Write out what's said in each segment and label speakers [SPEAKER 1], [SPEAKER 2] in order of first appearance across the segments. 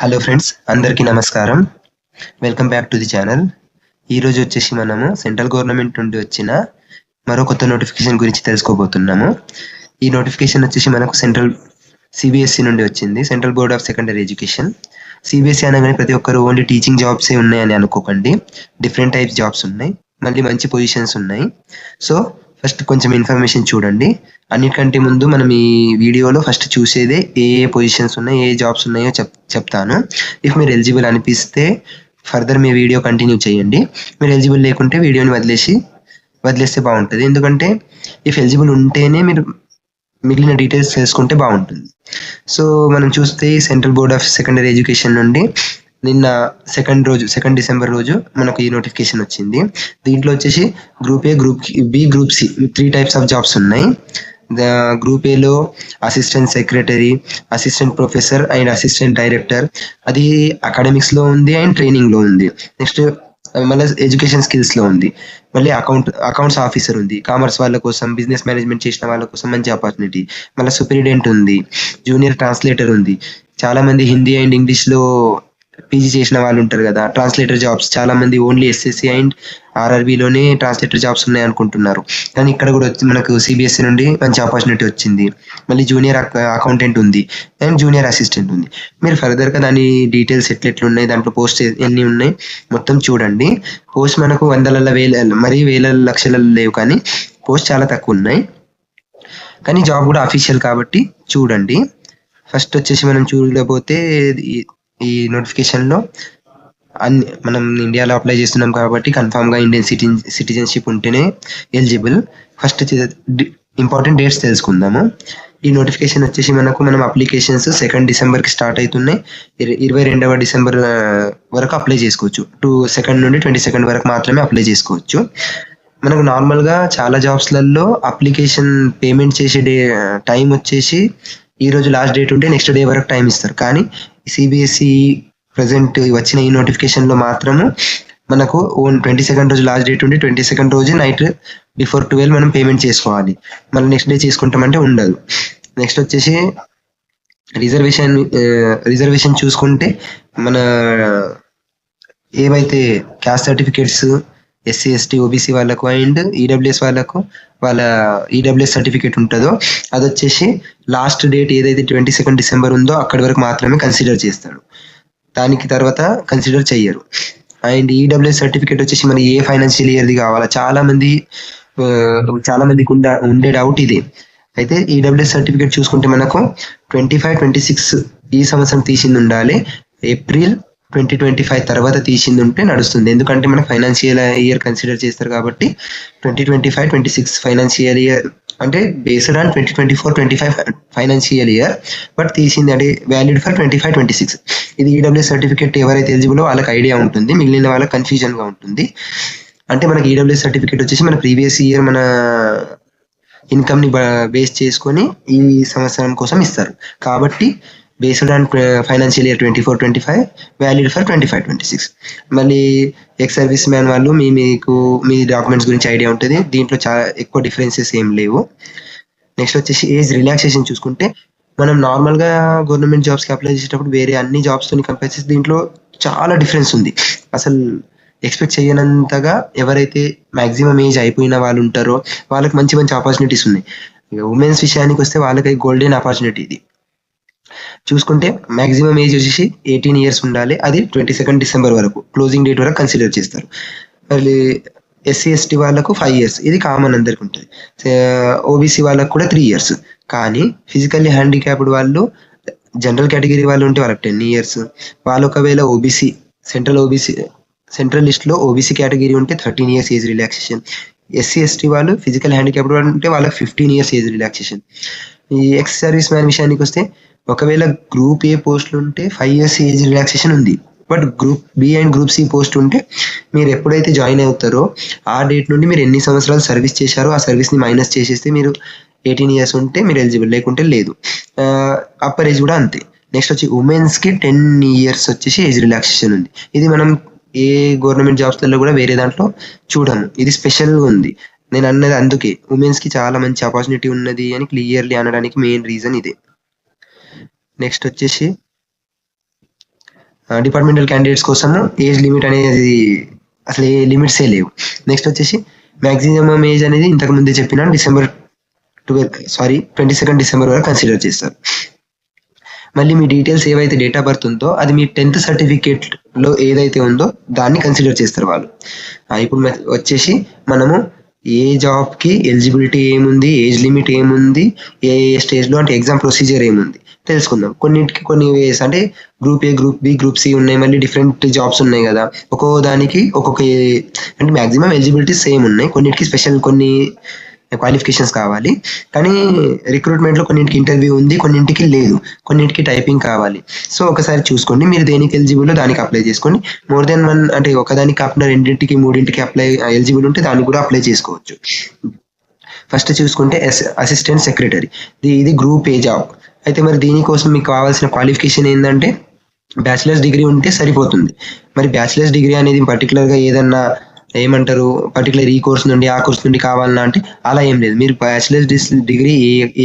[SPEAKER 1] Hello friends, అందరికీ నమస్కారం. Welcome back to the channel. ఈరోజు వచ్చేసి మనము సెంట్రల్ గవర్నమెంట్ నుండి వచ్చిన మరో కొత్త నోటిఫికేషన్ గురించి తెలుసుకోబోతున్నాము. ఈ నోటిఫికేషన్ వచ్చేసి మనకు సిబిఎస్ఈ నుండి వచ్చింది, central board of secondary education. CBSE అనగానే ప్రతి ఒక్కరు ఓన్లీ టీచింగ్ జాబ్సే ఉన్నాయని అనుకోకండి. డిఫరెంట్ టైప్స్ జాబ్స్ ఉన్నాయి, మళ్ళీ మంచి పొజిషన్స్ ఉన్నాయి. సో ఫస్ట్ కొంచెం ఇన్ఫర్మేషన్ చూడండి. అన్నిటికంటే ముందు మనం ఈ వీడియోలో ఫస్ట్ చూసేదే ఏ పొజిషన్స్ ఉన్నాయి, ఏ జాబ్స్ ఉన్నాయో చెప్తాను. ఇఫ్ మీరు ఎలిజిబుల్ అనిపిస్తే ఫర్దర్ మీ వీడియో కంటిన్యూ చేయండి. మీరు ఎలిజిబుల్ లేకుంటే వీడియోని వదిలేస్తే బాగుంటుంది. ఎందుకంటే ఇఫ్ ఎలిజిబుల్ ఉంటేనే మీరు మిగిలిన డీటెయిల్స్ తెలుసుకుంటే బాగుంటుంది. సో మనం చూస్తే central board of secondary education నుండి నిన్న సెకండ్ డిసెంబర్ రోజు మనకు ఈ నోటిఫికేషన్ వచ్చింది. దీంట్లో వచ్చేసి group A, group B, group C 3 types of jobs ఉన్నాయి. గ్రూప్ ఏలో assistant secretary, assistant professor and assistant director. అది అకాడమిక్స్లో ఉంది అండ్ ట్రైనింగ్లో ఉంది. నెక్స్ట్ మళ్ళీ ఎడ్యుకేషన్ స్కిల్స్లో ఉంది. మళ్ళీ అకౌంట్స్ ఆఫీసర్ ఉంది. కామర్స్ వాళ్ళ కోసం, బిజినెస్ మేనేజ్మెంట్ చేసిన వాళ్ళ కోసం మంచి ఆపర్చునిటీ. మళ్ళీ సూపరింటెండెంట్ ఉంది, జూనియర్ ట్రాన్స్లేటర్ ఉంది. చాలా మంది హిందీ అండ్ ఇంగ్లీష్లో పీజీ చేసిన వాళ్ళు ఉంటారు కదా, ట్రాన్స్లేటర్ జాబ్స్ చాలా మంది ఓన్లీ ఎస్ఎస్సి అండ్ ఆర్ఆర్బీలోనే ట్రాన్స్లేటర్ జాబ్స్ ఉన్నాయి అనుకుంటున్నారు. కానీ ఇక్కడ కూడా వచ్చి మనకు సిబిఎస్ఈ నుండి మంచి ఆపర్చునిటీ వచ్చింది. మళ్ళీ జూనియర్ అకౌంటెంట్ ఉంది అండ్ జూనియర్ అసిస్టెంట్ ఉంది. మీరు ఫర్దర్గా దాని డీటెయిల్స్ ఎట్లున్నాయి, దాంట్లో పోస్ట్ ఎన్ని ఉన్నాయి మొత్తం చూడండి. పోస్ట్ మనకు వందల వేల లక్షలలో లేవు, కానీ పోస్ట్ చాలా తక్కువ ఉన్నాయి. కానీ జాబ్ కూడా అఫీషియల్ కాబట్టి చూడండి. ఫస్ట్ వచ్చేసి మనం చూడకపోతే ఈ నోటిఫికేషన్లో మనం ఇండియాలో అప్లై చేస్తున్నాం కాబట్టి కన్ఫామ్గా ఇండియన్ సిటిజన్షిప్ ఉంటేనే ఎలిజిబుల్. ఫస్ట్ ఇంపార్టెంట్ డేట్స్ తెలుసుకుందాము. ఈ నోటిఫికేషన్ వచ్చేసి మనం అప్లికేషన్స్ 2 డిసెంబర్కి స్టార్ట్ అవుతున్నాయి. 22వ డిసెంబర్ వరకు అప్లై చేసుకోవచ్చు. 2 నుండి 22 వరకు మాత్రమే అప్లై చేసుకోవచ్చు. మనకు నార్మల్గా చాలా జాబ్స్లలో అప్లికేషన్ పేమెంట్ చేసే టైం వచ్చేసి ఈ రోజు లాస్ట్ డేట్ ఉంటే నెక్స్ట్ డే వరకు టైం ఇస్తారు. కానీ సిబిఎస్ఈ ప్రజెంట్ వచ్చిన ఈ నోటిఫికేషన్లో మాత్రము మనకు 22 రోజు లాస్ట్ డేట్ ఉండి 22 రోజు నైట్ బిఫోర్ 12 మనం పేమెంట్ చేసుకోవాలి. మళ్ళీ నెక్స్ట్ డే చేసుకుంటామంటే ఉండదు. నెక్స్ట్ వచ్చేసి రిజర్వేషన్ చూసుకుంటే మన ఏవైతే caste certificates SC, ST, OBC వాళ్ళకు అండ్ ఈడబ్ల్యూఎస్ వాళ్ళకు వాళ్ళ ఈడబ్ల్యూఎస్ సర్టిఫికేట్ ఉంటుందో అది వచ్చేసి లాస్ట్ డేట్ ఏదైతే 22 డిసెంబర్ ఉందో అక్కడి వరకు మాత్రమే కన్సిడర్ చేస్తాడు. దానికి తర్వాత కన్సిడర్ చెయ్యరు. అండ్ ఈడబ్ల్యూఎస్ సర్టిఫికేట్ వచ్చేసి మన ఏ ఫైనాన్షియల్ ఇయర్ది కావాలా, చాలా మందికి ఉండే డౌట్ ఇదే. అయితే ఈడబ్ల్యూఎస్ సర్టిఫికేట్ చూసుకుంటే మనకు 25-26 ఈ సంవత్సరం తీసింది ఉండాలి. ఏప్రిల్ 2025 తర్వాత తీసింది ఉంటే నడుస్తుంది. ఎందుకంటే మనకు ఫైనాన్షియల్ ఇయర్ కన్సిడర్ చేస్తారు కాబట్టి 2025-26 ఫైనాన్షియల్ ఇయర్ అంటే based on 2024-25 financial year, but తీసింది అంటే వ్యాలిడ్ ఫర్ 25-26. ఇది ఈడబ్ల్యూఎస్ సర్టిఫికేట్ ఎవరైతే ఎలిజిబులో వాళ్ళకి ఐడియా ఉంటుంది, మిగిలిన వాళ్ళకి కన్ఫ్యూజన్గా ఉంటుంది. అంటే మనకి ఈడబ్ల్యూఎస్ సర్టిఫికేట్ వచ్చేసి మన ప్రీవియస్ ఇయర్ మన ఇన్కమ్ని బేస్ చేసుకొని ఈ సంవత్సరం కోసం ఇస్తారు. కాబట్టి based on financial year 24-25 valid for 25-26. మళ్ళీ ఎక్స్ సర్వీస్ మ్యాన్ వాళ్ళు మీ డాక్యుమెంట్స్ గురించి ఐడియా ఉంటుంది. దీంట్లో చాలా ఎక్కువ డిఫరెన్సెస్ ఏం లేవు. నెక్స్ట్ వచ్చేసి ఏజ్ రిలాక్సేషన్ చూసుకుంటే మనం నార్మల్గా గవర్నమెంట్ జాబ్స్కి అప్లై చేసేటప్పుడు వేరే అన్ని జాబ్స్తో కంపేర్ చేసి దీంట్లో చాలా డిఫరెన్స్ ఉంది. అసలు ఎక్స్పెక్ట్ చేయనంతగా ఎవరైతే మ్యాక్సిమం ఏజ్ అయిపోయిన వాళ్ళు ఉంటారో వాళ్ళకి మంచి ఆపర్చునిటీస్ ఉన్నాయి. ఉమెన్స్ విషయానికి వస్తే వాళ్ళకి గోల్డెన్ ఆపర్చునిటీ ఇది. చూసుకుంటే మ్యాక్సిమం ఏజ్ వచ్చేసి 18 ఇయర్స్ ఉండాలి. అది 22 డిసెంబర్ వరకు క్లోజింగ్ డేట్ వరకు కన్సిడర్ చేస్తారు. మళ్ళీ ఎస్సీ, ఎస్టీ వాళ్ళకు 5 ఇయర్స్, ఇది కామన్ అందరికి ఉంటుంది. ఓబీసీ వాళ్ళకు కూడా 3 ఇయర్స్. కానీ ఫిజికల్లీ హ్యాండిక్యాప్డ్ వాళ్ళు, జనరల్ కేటగిరీ వాళ్ళు ఉంటే వాళ్ళకి 10 ఇయర్స్. వాళ్ళు ఒకవేళ సెంట్రల్ లిస్ట్లో ఓబీసీ కేటగిరీ ఉంటే 13 years age relaxation. SC, ST వాళ్ళు ఫిజికల్ హ్యాండిక్యాప్డ్ వాళ్ళు ఉంటే వాళ్ళకి 15 ఇయర్స్ ఏజ్ రిలాక్సేషన్. ఈ ఎక్స్ సర్వీస్ మ్యాన్ విషయానికి వస్తే ఒకవేళ గ్రూప్ ఏ పోస్టులు ఉంటే 5 ఇయర్స్ ఏజ్ రిలాక్సేషన్ ఉంది. But group B and group C post ఉంటే మీరు ఎప్పుడైతే జాయిన్ అవుతారో ఆ డేట్ నుండి మీరు ఎన్ని సంవత్సరాలు సర్వీస్ చేశారో ఆ సర్వీస్ని మైనస్ చేసేస్తే మీరు 18 ఇయర్స్ ఉంటే మీరు ఎలిజిబుల్, లేకుంటే లేదు. అప్పర్ ఏజ్ కూడా అంతే. నెక్స్ట్ వచ్చి ఉమెన్స్కి 10 ఇయర్స్ వచ్చేసి ఏజ్ రిలాక్సేషన్ ఉంది. ఇది మనం ఏ గవర్నమెంట్ జాబ్స్లలో కూడా వేరే దాంట్లో చూడము. ఇది స్పెషల్గా ఉంది. నేను అన్నది అందుకే ఉమెన్స్కి చాలా మంచి ఆపర్చునిటీ ఉన్నది అని క్లియర్లీ అనడానికి మెయిన్ రీజన్ ఇదే. నెక్స్ట్ వచ్చేసి డిపార్ట్మెంటల్ క్యాండిడేట్స్ కోసము ఏజ్ లిమిట్ అనేది అసలు ఏ లిమిట్సే లేవు. నెక్స్ట్ వచ్చేసి మ్యాక్సిమం ఏజ్ అనేది ఇంతకు ముందే చెప్పిన 22 డిసెంబర్ వరకు కన్సిడర్ చేస్తారు. మళ్ళీ మీ డీటెయిల్స్ ఏవైతే డేట్ ఆఫ్ బర్త్ ఉందో అది మీ 10th సర్టిఫికేట్లో ఏదైతే ఉందో దాన్ని కన్సిడర్ చేస్తారు వాళ్ళు. ఇప్పుడు వచ్చేసి మనము ఏ జాబ్కి ఎలిజిబిలిటీ ఏముంది, ఏజ్ లిమిట్ ఏముంది, ఏ స్టేజ్లో అంటే ఎగ్జామ్ ప్రొసీజర్ ఏముంది తెలుసుకుందాం. కొన్నింటికి కొన్ని వేస్ అంటే group A, group B, group C ఉన్నాయి, మళ్ళీ డిఫరెంట్ జాబ్స్ ఉన్నాయి కదా. ఒక్కో దానికి ఒక్కొక్క అంటే మ్యాక్సిమం ఎలిజిబిలిటీ సేమ్ ఉన్నాయి, కొన్నిటికి స్పెషల్ కొన్ని క్వాలిఫికేషన్స్ కావాలి. కానీ రిక్రూట్మెంట్లో కొన్నింటికి ఇంటర్వ్యూ ఉంది, కొన్నింటికి లేదు, కొన్నింటికి టైపింగ్ కావాలి. సో ఒకసారి చూసుకోండి మీరు దేనికి ఎలిజిబుల్ దానికి అప్లై చేసుకోండి. మోర్ దెన్ వన్ అంటే ఒకదానికి కాకుండా రెండింటికి మూడింటికి అప్లై ఎలిజిబుల్ ఉంటే దానికి కూడా అప్లై చేసుకోవచ్చు. ఫస్ట్ చూసుకుంటే అసిస్టెంట్ సెక్రటరీ, ఇది గ్రూప్ ఏ జాబ్. అయితే మరి దీనికోసం మీకు కావాల్సిన క్వాలిఫికేషన్ ఏంటంటే బ్యాచిలర్స్ డిగ్రీ ఉంటే సరిపోతుంది. మరి బ్యాచిలర్స్ డిగ్రీ అనేది పర్టికులర్గా ఏదన్నా ఏమంటారు పర్టికులర్ ఈ కోర్స్ నుండి ఆ కోర్స్ నుండి కావాలన్నా అంటే అలా ఏం లేదు. మీరు బ్యాచిలర్స్ డిగ్రీ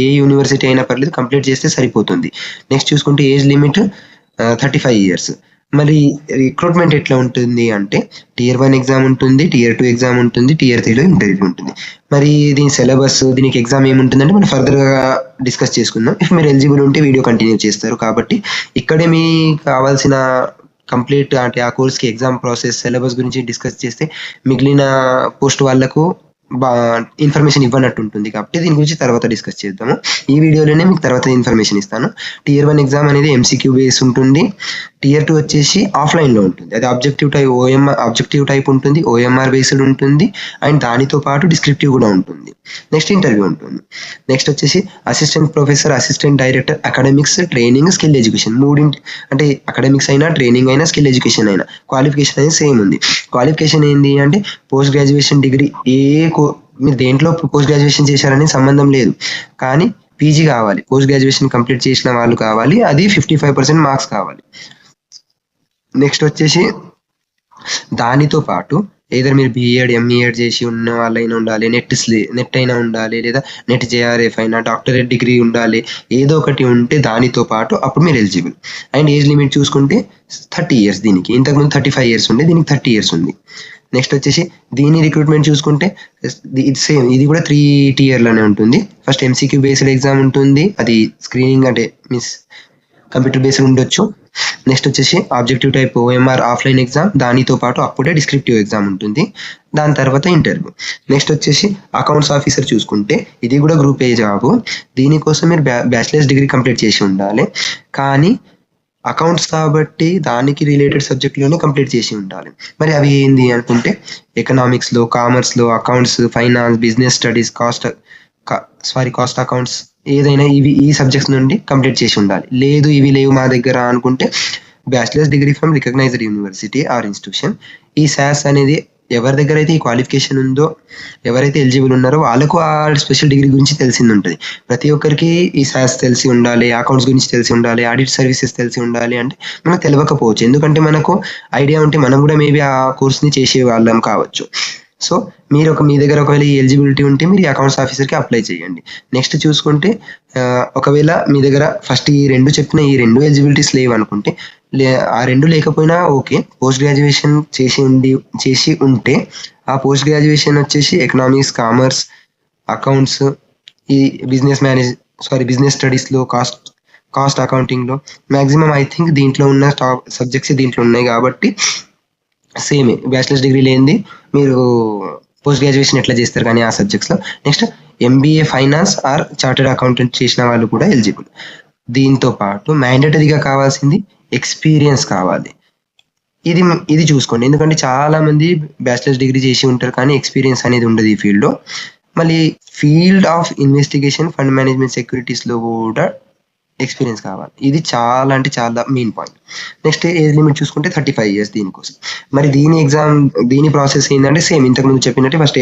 [SPEAKER 1] ఏ యూనివర్సిటీ అయినా పర్లేదు కంప్లీట్ చేస్తే సరిపోతుంది. నెక్స్ట్ చూసుకుంటే ఏజ్ లిమిట్ 35 years. మరి రిక్రూట్మెంట్ ఎట్లా ఉంటుంది అంటే Tier 1 ఎగ్జామ్ ఉంటుంది, Tier 2 ఎగ్జామ్ ఉంటుంది, Tier 3లో ఇంటర్వ్యూ ఉంటుంది. మరి దీని సిలబస్, దీనికి ఎగ్జామ్ ఏముంటుందంటే మనం ఫర్దర్గా డిస్కస్ చేసుకుందాం. ఇఫ్ మీరు ఎలిజిబుల్ ఉంటే వీడియో కంటిన్యూ చేస్తారు కాబట్టి ఇక్కడే మీకు కావాల్సిన కంప్లీట్ అంటే ఆ కోర్స్కి ఎగ్జామ్ ప్రాసెస్ సిలబస్ గురించి డిస్కస్ చేస్తే మిగిలిన పోస్ట్ వాళ్ళకు ఇన్ఫర్మేషన్ ఇవ్వనట్టు ఉంటుంది. కాబట్టి దీని గురించి తర్వాత డిస్కస్ చేద్దాము. ఈ వీడియోలోనే మీకు తర్వాత ఇన్ఫర్మేషన్ ఇస్తాను. Tier 1 ఎగ్జామ్ అనేది MCQ బేస్ ఉంటుంది. Tier 2 వచ్చేసి ఆఫ్లైన్లో ఉంటుంది. అది ఆబ్జెక్టివ్ టైప్ ఉంటుంది, OMR బేస్డ్ ఉంటుంది, అండ్ దానితో పాటు డిస్క్రిప్టివ్ కూడా ఉంటుంది. నెక్స్ట్ ఇంటర్వ్యూ ఉంటుంది. నెక్స్ట్ వచ్చేసి assistant professor, assistant director, academics, training, skill education. మూడింటి అంటే అకాడమిక్స్ అయినా, ట్రైనింగ్ అయినా, స్కిల్ ఎడ్యుకేషన్ అయినా క్వాలిఫికేషన్ అనేది సేమ్ ఉంది. క్వాలిఫికేషన్ ఏంటి అంటే పోస్ట్ గ్రాడ్యుయేషన్ డిగ్రీ మీరు దేంట్లో పోస్ట్ గ్రాడ్యుయేషన్ చేశారని సంబంధం లేదు, కానీ పీజీ కావాలి, పోస్ట్ గ్రాడ్యుయేషన్ కంప్లీట్ చేసిన వాళ్ళు కావాలి, అది 55% మార్క్స్ కావాలి. నెక్స్ట్ వచ్చేసి దానితో పాటు ఏదైనా మీరు BEd, MEd చేసి ఉన్న వాళ్ళైనా ఉండాలి, నెట్ అయినా ఉండాలి, లేదా నెట్ JRF అయినా, డాక్టరేట్ డిగ్రీ ఉండాలి, ఏదో ఒకటి ఉంటే దానితో పాటు అప్పుడు మీరు ఎలిజిబుల్. అండ్ ఏజ్ లిమిట్ చూసుకుంటే 30 years. దీనికి ఇంతకుముందు 35 years ఉండే, దీనికి 30 years ఉంది. నెక్స్ట్ వచ్చేసి దీని రిక్రూట్మెంట్ చూసుకుంటే ఇది సేమ్, ఇది కూడా 3 tier-లోనే ఉంటుంది. ఫస్ట్ MCQ బేస్డ్ ఎగ్జామ్ ఉంటుంది, అది స్క్రీనింగ్ అంటే మీన్స్ కంప్యూటర్ బేస్డ్ ఉండొచ్చు. నెక్స్ట్ వచ్చేసి objective type OMR offline exam, దానితో పాటు అప్పుడే డిస్క్రిప్టివ్ ఎగ్జామ్ ఉంటుంది, దాని తర్వాత ఇంటర్వ్యూ. నెక్స్ట్ వచ్చేసి అకౌంట్స్ ఆఫీసర్ చూసుకుంటే ఇది కూడా గ్రూప్ ఏ జాబ్. దీనికోసం మీరు బ్యాచిలర్స్ డిగ్రీ కంప్లీట్ చేసి ఉండాలి, కానీ అకౌంట్స్ కాబట్టి దానికి రిలేటెడ్ సబ్జెక్ట్లోనే కంప్లీట్ చేసి ఉండాలి. మరి అవి ఏంది అనుకుంటే ఎకనామిక్స్లో, కామర్స్లో, accounts, finance, business studies, cost accounts, ఏదైనా ఈ సబ్జెక్ట్స్ నుండి కంప్లీట్ చేసి ఉండాలి. లేదు ఇవి లేవు మా దగ్గర అనుకుంటే bachelors degree from recognised university or institution. ఈ SAS అనేది ఎవరి దగ్గర అయితే ఈ క్వాలిఫికేషన్ ఉందో, ఎవరైతే ఎలిజిబుల్ ఉన్నారో వాళ్ళకు ఆ స్పెషల్ డిగ్రీ గురించి తెలిసింది ఉంటుంది. ప్రతి ఒక్కరికి ఈ SAS తెలిసి ఉండాలి, అకౌంట్స్ గురించి తెలిసి ఉండాలి, ఆడిట్ సర్వీసెస్ తెలిసి ఉండాలి అంటే మనకు తెలియకపోవచ్చు. ఎందుకంటే మనకు ఐడియా ఉంటే మనం కూడా మేబీ ఆ కోర్స్ని చేసే వాళ్ళం కావచ్చు. సో మీ దగ్గర ఒకవేళ ఈ ఎలిజిబిలిటీ ఉంటే మీరు ఈ అకౌంట్స్ ఆఫీసర్కి అప్లై చేయండి. నెక్స్ట్ చూసుకుంటే ఒకవేళ మీ దగ్గర ఫస్ట్ ఈ రెండు ఎలిజిబిలిటీస్ లేవు అనుకుంటే, ఆ రెండు లేకపోయినా ఓకే, పోస్ట్ గ్రాడ్యుయేషన్ చేసి ఉంటే ఆ పోస్ట్ గ్రాడ్యుయేషన్ వచ్చేసి ఎకనామిక్స్, కామర్స్, అకౌంట్స్, ఈ బిజినెస్ స్టడీస్లో, కాస్ట్ అకౌంటింగ్లో మ్యాక్సిమం ఐ థింక్ దీంట్లో ఉన్న సబ్జెక్ట్స్ దీంట్లో ఉన్నాయి కాబట్టి సేమే. బ్యాచిలర్స్ డిగ్రీ లేనిది మీరు పోస్ట్ గ్రాడ్యుయేషన్ ఎట్లా చేస్తారు కానీ ఆ సబ్జెక్ట్స్లో. Next MBA finance or chartered accountant చేసిన వాళ్ళు కూడా ఎలిజిబుల్. దీంతో పాటు మ్యాండేటరీగా కావాల్సింది ఎక్స్పీరియన్స్ కావాలి. ఇది చూసుకోండి, ఎందుకంటే చాలా మంది బ్యాచిలర్స్ డిగ్రీ చేసి ఉంటారు కానీ ఎక్స్పీరియన్స్ అనేది ఉండదు ఈ ఫీల్డ్లో. మళ్ళీ field of investigation, fund management, సెక్యూరిటీస్లో కూడా ఎక్స్పీరియన్స్ కావాలి. ఇది చాలా అంటే చాలా main point. Next age limit చూసుకుంటే 35 years దీనికోసం. మరి దీని ప్రాసెస్ ఏంటంటే సేమ్ ఇంతకుముందు చెప్పినట్టే ఫస్ట్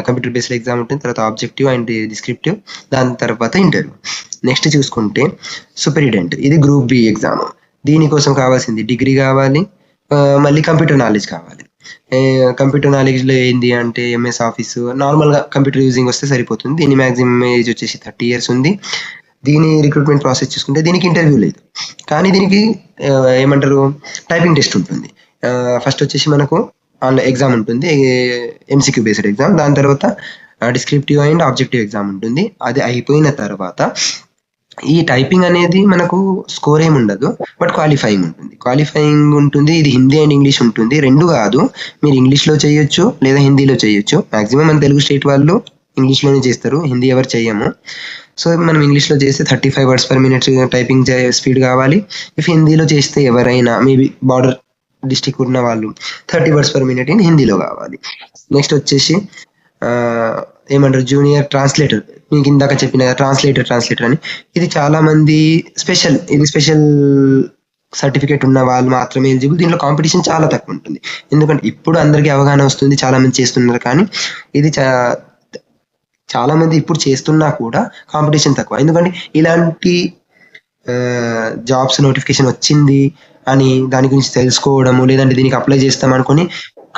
[SPEAKER 1] కంప్యూటర్ బేస్డ్ ఎగ్జామ్ ఉంటుంది, తర్వాత ఆబ్జెక్టివ్ అండ్ డిస్క్రిప్టివ్, దాని తర్వాత ఇంటర్వ్యూ. నెక్స్ట్ చూసుకుంటే సూపరింటెండెంట్, ఇది గ్రూప్ B ఎగ్జామ్. దీనికోసం కావాల్సింది డిగ్రీ కావాలి, మళ్ళీ కంప్యూటర్ నాలెడ్జ్ కావాలి. కంప్యూటర్ నాలెడ్జ్లో ఏంది అంటే MS ఆఫీస్, నార్మల్గా కంప్యూటర్ యూజింగ్ వస్తే సరిపోతుంది. దీని మ్యాక్సిమం ఏజ్ వచ్చేసి 30 years ఉంది. దీని రిక్రూట్మెంట్ ప్రాసెస్ చూసుకుంటే దీనికి ఇంటర్వ్యూ లేదు, కానీ దీనికి ఏమంటారు టైపింగ్ టెస్ట్ ఉంటుంది. ఫస్ట్ వచ్చేసి మనకు ఆన్లైన్ ఎగ్జామ్ ఉంటుంది, ఎంసీక్యూ బేస్డ్ ఎగ్జామ్. దాని తర్వాత డిస్క్రిప్టివ్ అండ్ ఆబ్జెక్టివ్ ఎగ్జామ్ ఉంటుంది. అది అయిపోయిన తర్వాత ఈ టైపింగ్ అనేది మనకు స్కోర్ ఏమి ఉండదు, బట్ క్వాలిఫైయింగ్ ఉంటుంది. ఇది హిందీ అండ్ ఇంగ్లీష్ ఉంటుంది, రెండు కాదు. మీరు ఇంగ్లీష్లో చేయొచ్చు లేదా హిందీలో చేయొచ్చు. మాక్సిమం మన తెలుగు స్టేట్ వాళ్ళు ఇంగ్లీష్లోనే చేస్తారు, హిందీ ఎవరు చేయము. సో మనం ఇంగ్లీష్లో చేస్తే 35 words per minute typing speed కావాలి. ఇఫ్ హిందీలో చేస్తే ఎవరైనా మేబీ బార్డర్ డిస్టిక్ ఉన్న వాళ్ళు 30 words per minute ఇన్ హిందీలో కావాలి. నెక్స్ట్ వచ్చేసి ఏమంటారు జూనియర్ ట్రాన్స్లేటర్. మీకు ఇందాక చెప్పిన ట్రాన్స్లేటర్ అని, ఇది చాలా మంది స్పెషల్ సర్టిఫికేట్ ఉన్న వాళ్ళు మాత్రమే ఎలిజిబుల్. దీంట్లో కాంపిటీషన్ చాలా తక్కువ ఉంటుంది, ఎందుకంటే ఇప్పుడు అందరికీ అవగాహన వస్తుంది, చాలా మంది చేస్తున్నారు. కానీ ఇది చాలా మంది ఇప్పుడు చేస్తున్నా కూడా కాంపిటీషన్ తక్కువ. ఎందుకంటే ఇలాంటి జాబ్స్ నోటిఫికేషన్ వచ్చింది అని దాని గురించి తెలుసుకోవడము, లేదంటే దీనికి అప్లై చేస్తాం అనుకుని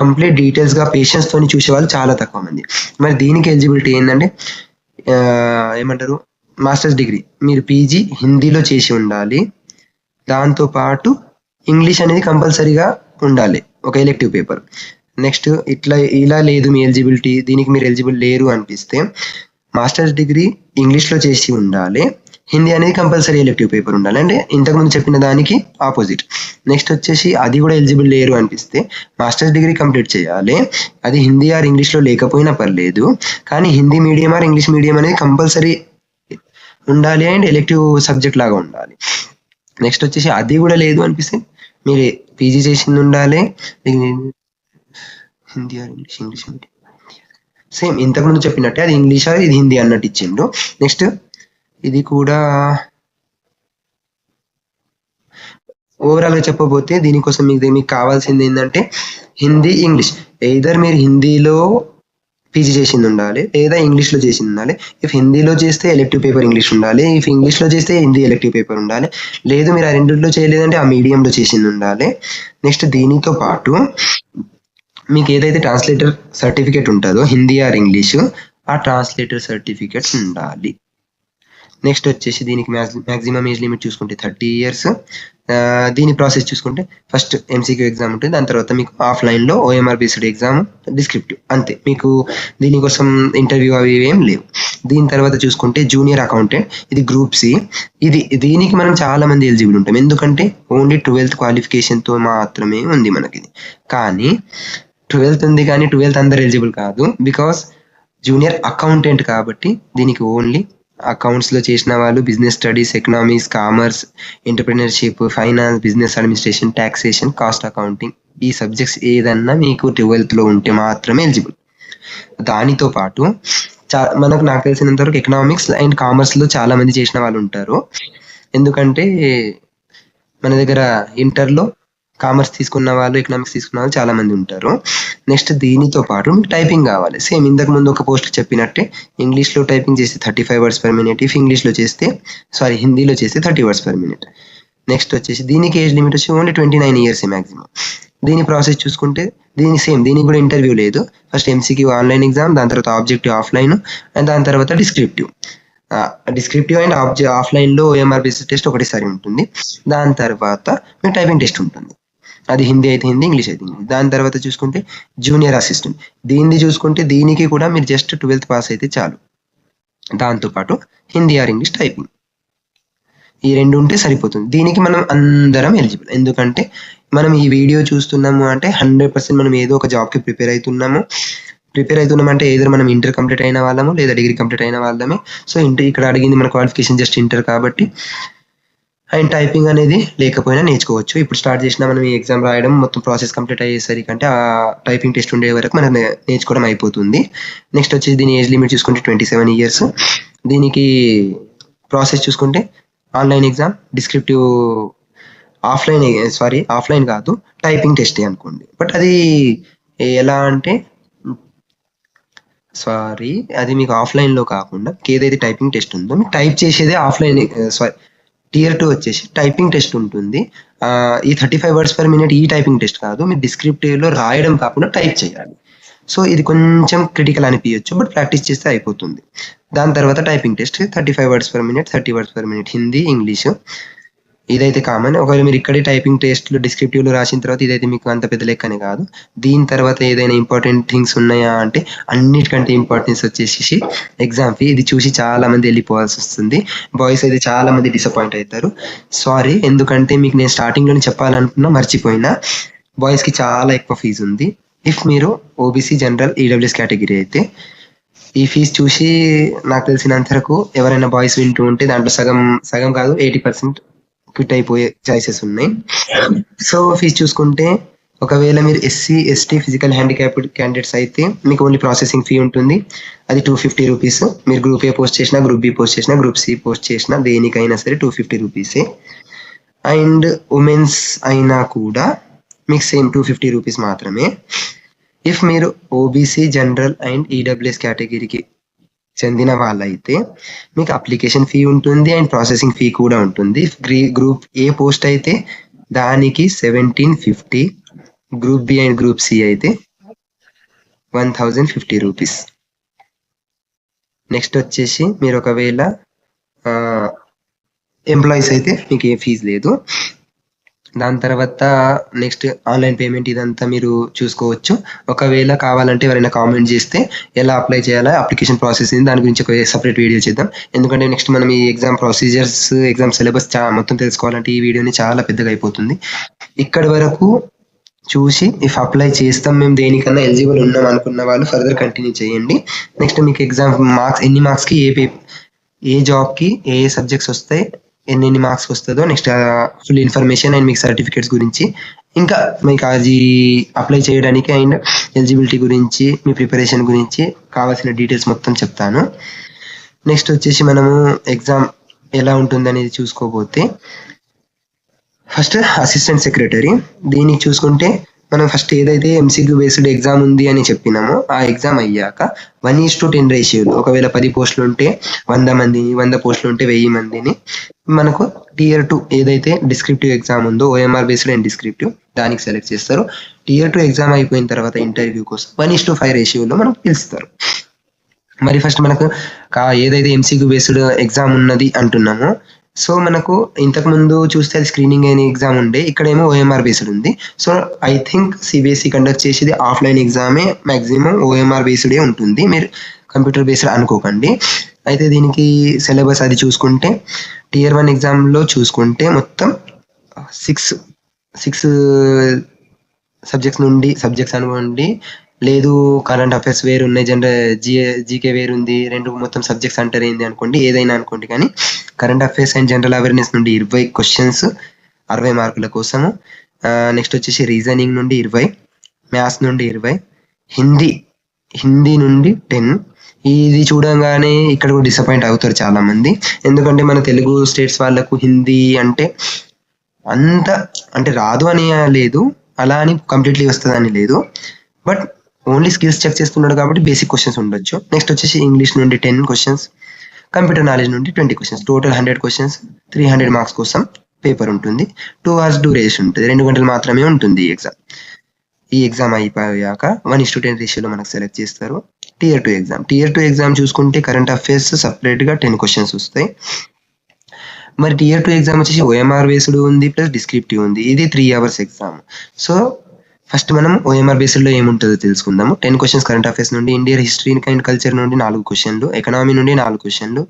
[SPEAKER 1] కంప్లీట్ డీటెయిల్స్గా పేషెన్స్తో చూసే వాళ్ళు చాలా తక్కువ మంది. మరి దీనికి ఎలిజిబిలిటీ ఏంటంటే ఏమంటారు మాస్టర్స్ డిగ్రీ, మీరు పీజీ హిందీలో చేసి ఉండాలి. దాంతోపాటు ఇంగ్లీష్ అనేది కంపల్సరీగా ఉండాలి, ఒక ఎలెక్టివ్ పేపర్. నెక్స్ట్ ఇలా లేదు మీ ఎలిజిబిలిటీ, దీనికి మీరు ఎలిజిబుల్ లేరు అనిపిస్తే మాస్టర్స్ డిగ్రీ ఇంగ్లీష్లో చేసి ఉండాలి, హిందీ అనేది కంపల్సరీ ఎలెక్టివ్ పేపర్ ఉండాలి. అంటే ఇంతకుముందు చెప్పిన దానికి ఆపోజిట్. నెక్స్ట్ వచ్చేసి అది కూడా ఎలిజిబుల్ లేరు అనిపిస్తే మాస్టర్స్ డిగ్రీ కంప్లీట్ చేయాలి, అది హిందీ ఆర్ ఇంగ్లీష్లో లేకపోయినా పర్లేదు, కానీ Hindi medium are English medium అనేది కంపల్సరీ ఉండాలి అండ్ ఎలెక్టివ్ సబ్జెక్ట్ లాగా ఉండాలి. నెక్స్ట్ వచ్చేసి అది కూడా లేదు అనిపిస్తే మీరు పీజీ చేసింది ఉండాలి, Hindi or English medium same ఇంతకుముందు చెప్పినట్టే అది ఇంగ్లీష్ ఆర్ ఇది హిందీ అన్నట్టు ఇచ్చిండు. నెక్స్ట్ ఇది కూడా ఓవరాల్గా చెప్పబోతే దీనికోసం మీకు కావాల్సింది ఏంటంటే హిందీ ఇంగ్లీష్, ఎయిదర్ మీరు హిందీలో పీజీ చేసింది ఉండాలి లేదా ఇంగ్లీష్లో చేసింది ఉండాలి. ఇఫ్ హిందీలో చేస్తే ఎలెక్టివ్ పేపర్ ఇంగ్లీష్ ఉండాలి, ఇఫ్ ఇంగ్లీష్లో చేస్తే హిందీ ఎలెక్టివ్ పేపర్ ఉండాలి, లేదు మీరు ఆ రెండింటిలో చేయలేదంటే ఆ మీడియంలో చేసింది ఉండాలి. నెక్స్ట్ దీనితో పాటు మీకు ఏదైతే ట్రాన్స్లేటర్ సర్టిఫికేట్ ఉంటుందో హిందీ ఆర్ ఇంగ్లీషు, ఆ ట్రాన్స్లేటర్ సర్టిఫికేట్ ఉండాలి. నెక్స్ట్ వచ్చేసి దీనికి మ్యాక్సిమం ఏజ్ లిమిట్ చూసుకుంటే 30 years. దీని ప్రాసెస్ చూసుకుంటే ఫస్ట్ ఎంసీక్యూ ఎగ్జామ్ ఉంటుంది, దాని తర్వాత మీకు ఆఫ్లైన్లో ఓఎంఆర్ బేస్డ్ ఎగ్జామ్ డిస్క్రిప్టివ్, అంతే. మీకు దీనికోసం ఇంటర్వ్యూ అవి ఏం లేవు. దీని తర్వాత చూసుకుంటే జూనియర్ అకౌంటెంట్, ఇది గ్రూప్ సి. దీనికి మనం చాలా మంది ఎలిజిబుల్ ఉంటాం, ఎందుకంటే ఓన్లీ 12th క్వాలిఫికేషన్తో మాత్రమే ఉంది మనకి. కానీ 12th ఉంది, కానీ 12th అందరు ఎలిజిబుల్ కాదు, బికాస్ జూనియర్ అకౌంటెంట్ కాబట్టి దీనికి ఓన్లీ అకౌంట్స్లో చేసిన వాళ్ళు, business studies, economics, commerce, entrepreneurship, finance, business administration, taxation, cost accounting, ఈ సబ్జెక్ట్స్ ఏదన్నా మీకు 12thలో ఉంటే మాత్రమే ఎలిజిబుల్. దానితో పాటు నాకు తెలిసినంత వరకు ఎకనామిక్స్ అండ్ కామర్స్లో చాలా మంది చేసిన వాళ్ళు ఉంటారు, ఎందుకంటే మన దగ్గర ఇంటర్లో కామర్స్ తీసుకున్న వాళ్ళు, ఎకనామిక్స్ తీసుకున్న వాళ్ళు చాలా మంది ఉంటారు. నెక్స్ట్ దీనితో పాటు మీకు టైపింగ్ కావాలి. సేమ్ ఇంతకు ముందు ఒక పోస్ట్ చెప్పినట్టే ఇంగ్లీష్లో టైపింగ్ చేస్తే 35 words per minute, ఇఫ్ ఇంగ్లీష్లో చేస్తే హిందీలో చేస్తే 30 words per minute. నెక్స్ట్ వచ్చేసి దీనికి ఏజ్ లిమిట్ వచ్చి ఓన్లీ 29 years మ్యాక్సిమం. దీని ప్రాసెస్ చూసుకుంటే దీనికి కూడా ఇంటర్వ్యూ లేదు. ఫస్ట్ ఎంసీక్యూ ఆన్లైన్ ఎగ్జామ్, దాని తర్వాత ఆబ్జెక్టివ్ ఆఫ్లైన్, అండ్ దాని తర్వాత డిస్క్రిప్టివ్ అండ్ ఆఫ్లైన్లో ఓఎంఆర్ బేస్డ్ టెస్ట్ ఒకటేసారి ఉంటుంది. దాని తర్వాత మీకు టైపింగ్ టెస్ట్ ఉంటుంది, అది హిందీ అయితే హిందీ, ఇంగ్లీష్ అయితే ఇంగ్లీష్. దాని తర్వాత చూసుకుంటే జూనియర్ అసిస్టెంట్, చూసుకుంటే దీనికి కూడా మీరు జస్ట్ 12th పాస్ అయితే చాలు. దాంతోపాటు హిందీ ఆర్ ఇంగ్లీష్ టైపింగ్, ఈ రెండు ఉంటే సరిపోతుంది. దీనికి మనం అందరం ఎలిజిబుల్, ఎందుకంటే మనం ఈ వీడియో చూస్తున్నాము అంటే 100% మనం ఏదో ఒక జాబ్కి ప్రిపేర్ అవుతున్నామంటే ఏదో మనం ఇంటర్ కంప్లీట్ అయిన వాళ్ళము లేదా డిగ్రీ కంప్లీట్ అయిన వాళ్ళమే. సో ఇక్కడ అడిగింది మన క్వాలిఫికేషన్ జస్ట్ ఇంటర్ కాబట్టి, అండ్ టైపింగ్ అనేది లేకపోయినా నేర్చుకోవచ్చు. ఇప్పుడు స్టార్ట్ చేసినా మనం ఈ ఎగ్జామ్ రాయడం మొత్తం ప్రాసెస్ కంప్లీట్ అయ్యేసరికంటే ఆ టైపింగ్ టెస్ట్ ఉండే వరకు మనం నేర్చుకోవడం అయిపోతుంది. నెక్స్ట్ వచ్చేసి దీని ఏజ్ లిమిట్ చూసుకుంటే 27 years. దీనికి ప్రాసెస్ చూసుకుంటే ఆన్లైన్ ఎగ్జామ్, డిస్క్రిప్టివ్ ఆఫ్లైన్ కాదు, టైపింగ్ టెస్ట్ అనుకోండి. బట్ అది ఎలా అంటే అది మీకు ఆఫ్లైన్లో కాకుండా ఏదైతే టైపింగ్ టెస్ట్ ఉందో మీకు టైప్ చేసేదే ఆఫ్లైన్. Tier 2 వచ్చేసి టైపింగ్ టెస్ట్ ఉంటుంది. ఈ 35 words per minute ఈ టైపింగ్ టెస్ట్ కాదు, మీరు డిస్క్రిప్టివ్లో రాయడం కాకుండా టైప్ చేయాలి. సో ఇది కొంచెం క్రిటికల్ అనిపించచ్చు, బట్ ప్రాక్టీస్ చేస్తే అయిపోతుంది. దాని తర్వాత typing test 35 words per minute, 30 words per minute, Hindi, English. ఇదైతే కామన్. ఒకవేళ మీరు ఇక్కడే టైపింగ్ టెస్ట్లు డిస్క్రిప్టివ్లో రాసిన తర్వాత ఇదైతే మీకు అంత పెద్ద లెక్కనే కాదు. దీని తర్వాత ఏదైనా ఇంపార్టెంట్ థింగ్స్ ఉన్నాయా అంటే అన్నిటికంటే ఇంపార్టెన్స్ వచ్చేసి ఎగ్జామ్ ఫీ. ఇది చూసి చాలా మంది వెళ్ళిపోవాల్సి వస్తుంది. బాయ్స్ అయితే చాలా మంది డిసప్పాయింట్ అవుతారు. సారీ, ఎందుకంటే మీకు నేను స్టార్టింగ్లోనే చెప్పాలనుకున్నా మర్చిపోయినా. బాయ్స్కి చాలా ఎక్కువ ఫీజు ఉంది. ఇఫ్ మీరు ఓబీసీ, జనరల్, ఈడబ్ల్యూఎస్ కేటగిరీ అయితే ఈ ఫీజు చూసి నాకు తెలిసినంత వరకు ఎవరైనా బాయ్స్ వింటూ ఉంటే దాంట్లో సగం కాదు 80% క్విట్ అయిపోయే చాయిసెస్ ఉన్నాయి. సో ఫీజు చూసుకుంటే ఒకవేళ మీరు SC, ST, physical handicapped candidates అయితే మీకు ఓన్లీ ప్రాసెసింగ్ ఫీ ఉంటుంది. అది 250 రూపీస్. మీరు గ్రూప్ ఏ పోస్ట్ చేసినా, గ్రూప్ బి పోస్ట్ చేసినా, గ్రూప్ సి పోస్ట్ చేసినా దేనికైనా సరే 250 రూపీసే. అండ్ ఉమెన్స్ అయినా కూడా మీకు సేమ్ 250 రూపీస్ మాత్రమే. ఇఫ్ మీరు ఓబీసీ, జనరల్ అండ్ ఈడబ్ల్యూఎస్ కేటగిరీకి చెందిన వాళ్ళైతే మీకు అప్లికేషన్ ఫీ ఉంటుంది అండ్ ప్రాసెసింగ్ ఫీ కూడా ఉంటుంది. గ్రూప్ ఏ పోస్ట్ అయితే దానికి 1750, group B and group C అయితే 1050 రూపీస్. నెక్స్ట్ వచ్చేసి మీరు ఒకవేళ ఎంప్లాయీస్ అయితే మీకు ఏ ఫీజు లేదు. దాని తర్వాత నెక్స్ట్ ఆన్లైన్ పేమెంట్, ఇదంతా మీరు చూసుకోవచ్చు. ఒకవేళ కావాలంటే ఎవరైనా కామెంట్ చేస్తే ఎలా అప్లై చేయాలా, అప్లికేషన్ ప్రాసెస్ దాని గురించి ఒక సపరేట్ వీడియో చేద్దాం. ఎందుకంటే నెక్స్ట్ మనం ఈ ఎగ్జామ్ ప్రొసీజర్స్, ఎగ్జామ్ సిలబస్ మొత్తం తెలుసుకోవాలంటే ఈ వీడియోని చాలా పెద్దగా అయిపోతుంది. ఇక్కడి వరకు చూసి ఇఫ్ అప్లై చేస్తాం మేము దేనికన్నా ఎలిజిబుల్ ఉన్నాం అనుకున్న వాళ్ళు ఫర్దర్ కంటిన్యూ చేయండి. నెక్స్ట్ మీకు ఎగ్జామ్ మార్క్స్ ఎన్ని మార్క్స్కి ఏ జాబ్కి ఏ సబ్జెక్ట్స్ వస్తాయి, ఎన్ని మార్క్స్ వస్తుందో నెక్స్ట్ ఫుల్ ఇన్ఫర్మేషన్ అండ్ మీకు సర్టిఫికేట్స్ గురించి, ఇంకా మీకు అది అప్లై చేయడానికి అండ్ ఎలిజిబిలిటీ గురించి, మీ ప్రిపరేషన్ గురించి కావాల్సిన డీటెయిల్స్ మొత్తం చెప్తాను. నెక్స్ట్ వచ్చేసి మనము ఎగ్జామ్ ఎలా ఉంటుంది అనేది చూసుకోబోతే ఫస్ట్ అసిస్టెంట్ సెక్రటరీ. దీనికి చూసుకుంటే మనం ఫస్ట్ ఏదైతే ఎంసీక్యూ బేస్డ్ ఎగ్జామ్ ఉంది అని చెప్పినామో ఆ ఎగ్జామ్ అయ్యాక 1:10 రేషియోలో ఒకవేళ 10 పోస్టులు ఉంటే 100 మందిని, 100 పోస్టులు ఉంటే 1000 మందిని మనకు టియర్ 2 ఏదైతే డిస్క్రిప్టివ్ ఎగ్జామ్ ఉందో ఓఎంఆర్ బేస్డ్ అండ్ డిస్క్రిప్టివ్ దానికి సెలెక్ట్ చేస్తారు. టియర్ 2 ఎగ్జామ్ అయిపోయిన తర్వాత ఇంటర్వ్యూ కోసం 1:5 రేషియోలో మనకు పిలుస్తారు. మరి ఫస్ట్ మనకు ఏదైతే ఎంసీక్యూ బేస్డ్ ఎగ్జామ్ ఉన్నది అంటున్నామో, సో మనకు ఇంతకు ముందు చూస్తే అది స్క్రీనింగ్ అయిన ఎగ్జామ్ ఉండే, ఇక్కడేమో ఓఎంఆర్ బేస్డ్ ఉంది. So I think CBSE conduct చేసేది ఆఫ్లైన్ ఎగ్జామే, మ్యాక్సిమం ఓఎంఆర్ బేస్డే ఉంటుంది, మీరు కంప్యూటర్ బేస్డ్ అనుకోకండి. అయితే దీనికి సిలబస్ అది చూసుకుంటే టియర్ 1 ఎగ్జామ్లో చూసుకుంటే మొత్తం 6 సబ్జెక్ట్స్ అనుకోండి, లేదు కరెంట్ అఫైర్స్ వేరు ఉన్నాయి, జనరల్ జీకే వేరు ఉంది, రెండు మొత్తం సబ్జెక్ట్స్ అంటారు ఏంది అనుకోండి, ఏదైనా అనుకోండి. కానీ current affairs and general awareness నుండి 20 క్వశ్చన్స్ 60 మార్కుల కోసము. నెక్స్ట్ వచ్చేసి రీజనింగ్ నుండి 20, మ్యాథ్స్ నుండి 20, హిందీ నుండి 10. ఇది చూడంగానే ఇక్కడ కూడా డిసప్పాయింట్ అవుతారు చాలా మంది, ఎందుకంటే మన తెలుగు స్టేట్స్ వాళ్ళకు హిందీ అంటే అంత అంటే రాదు అని లేదు, అలా అని కంప్లీట్లీ వస్తుందని లేదు, బట్ ఓన్లీ స్కిల్స్ చెక్ చేస్తున్నాడు కాబట్టి బేసిక్ క్వశ్చన్స్ ఉండొచ్చు. నెక్స్ట్ వచ్చేసి ఇంగ్లీష్ నుండి 10 క్వశ్చన్స్, కంప్యూటర్ నాలెడ్జ్ నుండి 20 క్వశ్చన్స్, టోటల్ 100 క్వశ్చన్స్, 300 మార్క్స్ కోసం పేపర్ ఉంటుంది. 2 hours డ్యూరేషన్ ఉంటుంది, 2 గంటలు మాత్రమే ఉంటుంది ఈ ఎగ్జామ్. ఈ ఎగ్జామ్ అయిపోయాక 1:10 రేషియోలో మనకు సెలెక్ట్ చేస్తారు. టియర్ 2 ఎగ్జామ్ చూసుకుంటే కరెంట్ అఫైర్స్ సపరేట్గా 10 క్వశ్చన్స్ వస్తాయి. మరి టియర్ 2 ఎగ్జామ్ వచ్చేసి ఓఎంఆర్ బేస్డ్ ఉంది ప్లస్ డిస్క్రిప్టివ్ ఉంది. ఇది 3 hours ఎగ్జామ్. సో ఫస్ట్ మనం ఓఎంఆర్ బేస్డ్లో ఏముంటుందో తెలుసుకుందాము. 10 క్వశ్చన్స్ కరెంట్ అఫైర్స్ నుండి, ఇండియన్ హిస్టరీ అండ్ కల్చర్ నుండి 4 క్వశ్చన్లు, ఎకనామీ నుండి 4 క్వశ్చన్లు,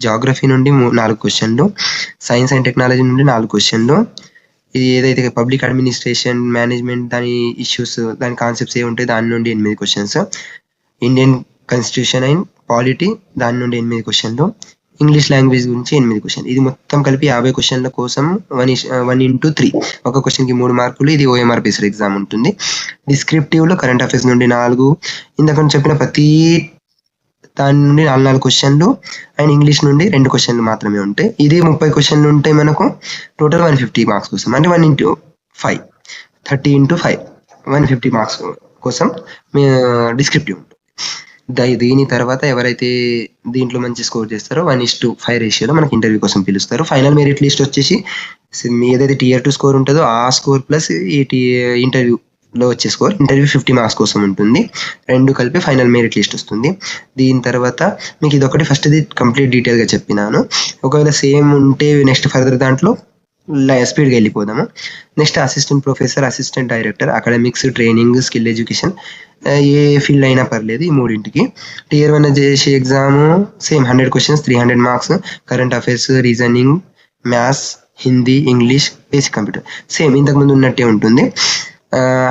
[SPEAKER 1] జాగ్రఫీ నుండి 4 క్వశ్చన్లు, సైన్స్ అండ్ టెక్నాలజీ నుండి 4 క్వశ్చన్లు. ఇది ఏదైతే పబ్లిక్ అడ్మినిస్ట్రేషన్, మేనేజ్మెంట్ దాని ఇష్యూస్, దాని కాన్సెప్ట్స్ ఏ ఉంటాయి దాని నుండి 8 questions, Indian constitution and polity దాని నుండి 8 క్వశ్చన్లు, ఇంగ్లీష్ లాంగ్వేజ్ గురించి 8 క్వశ్చన్. ఇది మొత్తం కలిపి 50 క్వశ్చన్ల కోసం 1:3 ఒక క్వశ్చన్కి 3 మార్కులు. ఇది ఓఎంఆర్ బేస్డ్ ఎగ్జామ్ ఉంటుంది. డిస్క్రిప్టివ్లో కరెంట్ అఫైర్స్ నుండి 4, ఇందాక చెప్పిన ప్రతి దాని నుండి 4 క్వశ్చన్లు అండ్ ఇంగ్లీష్ నుండి 2 క్వశ్చన్లు మాత్రమే ఉంటాయి. ఇది 30 క్వశ్చన్లు ఉంటాయి మనకు, టోటల్ 150 మార్క్స్ కోసం, అంటే 1:5 30 × 5 150 మార్క్స్ కోసం డిస్క్రిప్టివ్ ఉంటుంది. దీని తర్వాత ఎవరైతే దీంట్లో మంచి స్కోర్ చేస్తారో 1:5 రేషియోలో మనకి ఇంటర్వ్యూ కోసం పిలుస్తారు. ఫైనల్ మెరిట్ లిస్ట్ వచ్చేసి ఏదైతే టియర్ 2 స్కోర్ ఉంటుందో ఆ స్కోర్ ప్లస్ ఈ ఇంటర్వ్యూ లో వచ్చే స్కోర్. ఇంటర్వ్యూ 50 మార్క్స్ కోసం ఉంటుంది. 2 కలిపి ఫైనల్ మెరిట్ లిస్ట్ వస్తుంది. దీని తర్వాత మీకు ఇదొకటి ఫస్ట్‌ది కంప్లీట్ డీటెయిల్‌గా చెప్పినాను. ఒకవేళ సేమ్ ఉంటే నెక్స్ట్ ఫర్దర్ దాంట్లో స్పీడ్‌గా వెళ్ళిపోదాము. Next assistant professor, assistant director, academics, training, skill education, ఏ ఫీల్డ్ అయినా పర్లేదు ఈ మూడింటికి. టియర్ 1 చేసే exam same 100 questions, 300 marks, current affairs, reasoning, maths, Hindi, English, basic computer same ఇంతకుముందు ఉన్నట్టే ఉంటుంది.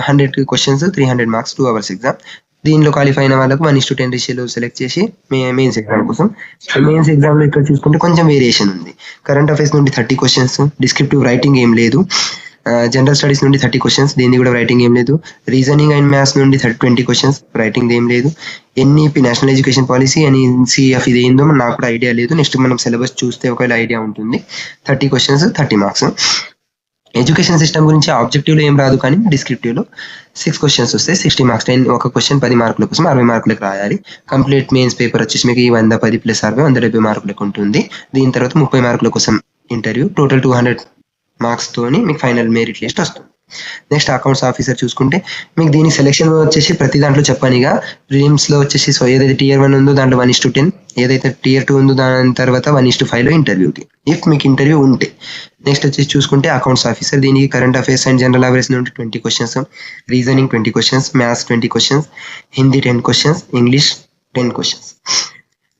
[SPEAKER 1] 100 క్వశ్చన్స్, 300 మార్క్స్, 2 అవర్స్ ఎగ్జామ్. దీనిలో క్వాలిఫై అయిన వాళ్ళకు 1:10 రేషియోలో సెలెక్ట్ చేసి మెయిన్స్ ఎగ్జామ్ కోసం. మెయిన్స్ ఎగ్జామ్లో ఇక్కడ చూసుకుంటే కొంచెం వేరియేషన్ ఉంది. కరెంట్ అఫైర్స్ నుండి 30 క్వశ్చన్స్, డిస్క్రిప్టివ్ రైటింగ్ ఏం లేదు. జనరల్ స్టడీస్ నుండి 30 క్వశ్చన్స్, దీన్ని కూడా రైటింగ్ ఏం లేదు. రీజనింగ్ అండ్ మ్యాథ్స్ నుండి 20 క్వశ్చన్స్, రైటింగ్ ఏం లేదు. ఎన్ఈపి నేషనల్ ఎడ్యుకేషన్ పాలసీ అని సిఎఫ్ ఇది ఏందో నాకు కూడా ఐడియా లేదు. నెక్స్ట్ మనం సిలబస్ చూస్తే ఒకవేళ ఐడియా ఉంటుంది. 30 క్వశ్చన్స్, 30 మార్క్స్. ఎడ్యుకేషన్ సిస్టమ్ గురించి ఆబ్జెక్టివ్లో ఏం రాదు, కానీ డిస్క్రిప్టివ్లో 6 క్వశ్చన్స్ వస్తాయి, 60 మార్క్స్. ఒక క్వశ్చన్ 10 మార్కుల కోసం 60 మార్కులకు రాయాలి. కంప్లీట్ మెయిన్స్ పేపర్ వచ్చేసి మీకు 100, 10 + 60, 170 మార్కులకు ఉంటుంది. దీని తర్వాత 30 మార్కుల కోసం ఇంటర్వ్యూ. టోటల్ 200 మార్క్స్ తోని మీకు ఫైనల్ మెరిట్ లిస్ట్ వస్తుంది. నెక్స్ట్ అకౌంట్స్ ఆఫీసర్ చూసుకుంటే మీకు దీని సెలెక్షన్ వచ్చేసి ప్రతి దాంట్లో చెప్పనిగా ప్రిలిమ్స్ లో వచ్చేసి సో ఏదైతే టియర్ 1 ఉందో దాంట్లో 1:10, ఏదైతే టియర్ 2 ఉందో దాని తర్వాత 1:5 లో ఇంటర్వ్యూకి, ఇఫ్ మీకు ఇంటర్వ్యూ ఉంటే. నెక్స్ట్ వచ్చేసి చూసుకుంటే అకౌంట్స్ ఆఫీసర్, దీనికి current affairs and general awareness నుండి 20 questions, reasoning 20 questions, maths 20 questions, Hindi 10 questions, English 10 questions.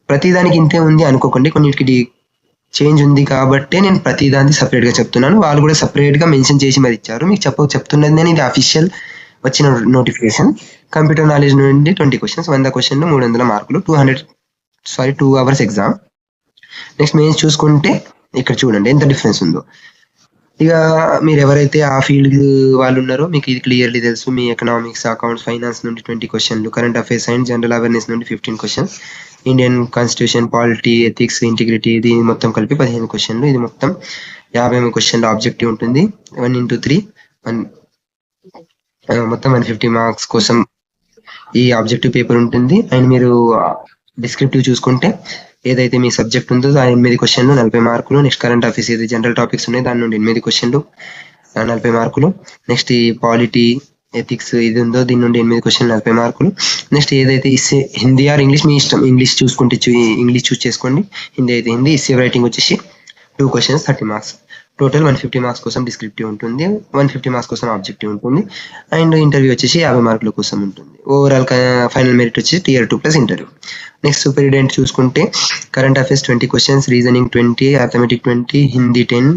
[SPEAKER 1] ప్రతి దానికి ఇంతే ఉంది అనుకోకండి, కొన్నిటికి చేంజ్ ఉంది కాబట్టి నేను ప్రతి దాన్ని సపరేట్ గా చెప్తున్నాను. వాళ్ళు కూడా సపరేట్ గా మెన్షన్ చేసి మరి ఇచ్చారు. మీకు చెప్తున్నది నేను ఇది అఫీషియల్ వచ్చిన నోటిఫికేషన్. కంప్యూటర్ నాలెడ్జ్ నుండి 20 క్వశ్చన్స్, 100 క్వశ్చన్లు, 300 మార్కులు, 2 అవర్స్ ఎగ్జామ్. నెక్స్ట్ మెయిన్స్ చూసుకుంటే ఇక్కడ చూడండి ఎంత డిఫరెన్స్ ఉందో. ఇక మీరు ఎవరైతే ఆ ఫీల్డ్ వాళ్ళు ఉన్నారో మీకు ఇది క్లియర్లీ తెలుసు. మీ ఎకనామిక్స్, అకౌంట్స్, ఫైనాన్స్ నుండి 20 క్వశ్చన్లు, current affairs and general awareness నుండి 15 questions, Indian constitution, polity, ethics, integrity, ఇది మొత్తం కలిపి 15 క్వశ్చన్లు. ఇది మొత్తం 50 క్వశ్చన్లు ఆబ్జెక్టివ్ ఉంటుంది. 1:3 మొత్తం 150 మార్క్స్ కోసం ఈ ఆబ్జెక్టివ్ పేపర్ ఉంటుంది. అండ్ మీరు డిస్క్రిప్టివ్ చూసుకుంటే ఏదైతే మీ సబ్జెక్ట్ ఉందో ఆ 8 క్వశ్చన్లు 40 మార్కులు. నెక్స్ట్ కరెంట్ అఫైర్స్ ఏది జనరల్ టాపిక్స్ ఉన్నాయి దాని నుండి 8 క్వశ్చన్లు 40 మార్కులు. నెక్స్ట్ ఈ పాలిటీ, ఎథిక్స్ ఇది ఉందో దీని నుండి 8 క్వశ్చన్లు 40 మార్కులు. నెక్స్ట్ ఏదైతే హిందీ ఆర్ ఇంగ్లీష్ మీ ఇష్టం, ఇంగ్లీష్ చూసుకుంటే ఇంగ్లీష్ చూస్ చేసుకోండి. హిందీ అయితే హిందీ. ఇస్సే రైటింగ్ వచ్చేసి 2 క్వశ్చన్స్ 30 మార్క్స్. టోటల్ 150 మార్క్స్ కోసం డిస్క్రిప్టివ్ ఉంటుంది, 150 మార్క్స్ కోసం ఆబ్జెక్టివ్ ఉంటుంది. అండ్ ఇంటర్వ్యూ వచ్చేసి 50 మార్కుల కోసం ఉంటుంది. ఓవరాల్ ఫైనల్ మెరిట్ వచ్చేసి tier 2 plus interview. Next superintendent చూసుకుంటే current affairs 20 questions, reasoning 20, arithmetic 20, Hindi 10.